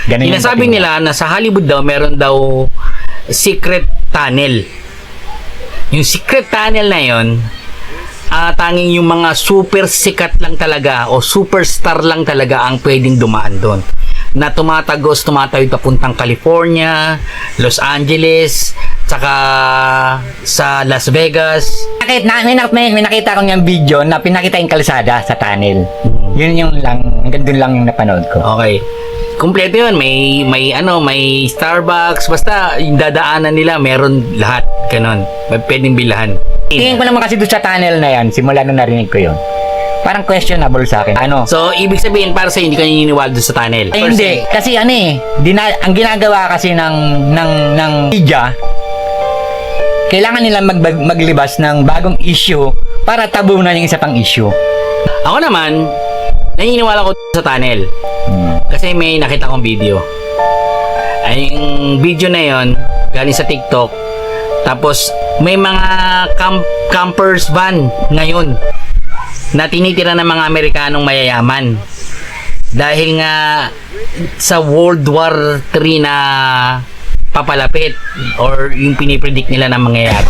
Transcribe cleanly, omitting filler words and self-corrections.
Ganun yung Sinasabi dating. nila na sa Hollywood daw meron daw secret tunnel. Yung secret tunnel na yon, tanging yung mga super sikat lang talaga o superstar lang talaga ang pwedeng dumaan doon. Na tumatawid papuntang California, Los Angeles, tsaka sa Las Vegas. May nakita ko niyang video na pinakita yung kalsada sa tunnel. Yun yung lang, hanggang dun lang yung napanood ko. Okay. Kumpleto yun. May Starbucks. Basta yung dadaanan nila, meron lahat. Ganon. May pwedeng bilahan. Tingin ko naman kasi doon sa tunnel na yan, simula nung narinig ko yun. Parang questionable sa akin. So, ibig sabihin, para sa hindi ka naniniwala doon sa tunnel. Ay, hindi. Kasi ang ginagawa kasi ng media, kailangan nila maglibas ng bagong issue para tabunan yung isa pang issue. Ako naman, naniniwala ko sa tunnel. Kasi may nakita kong video. Ay, yung video na yon galing sa TikTok. Tapos, may mga campers van ngayon na tinitira ng mga Amerikanong mayayaman. Dahil nga sa World War III na papalapit or yung pinipredict nila na mangyayari.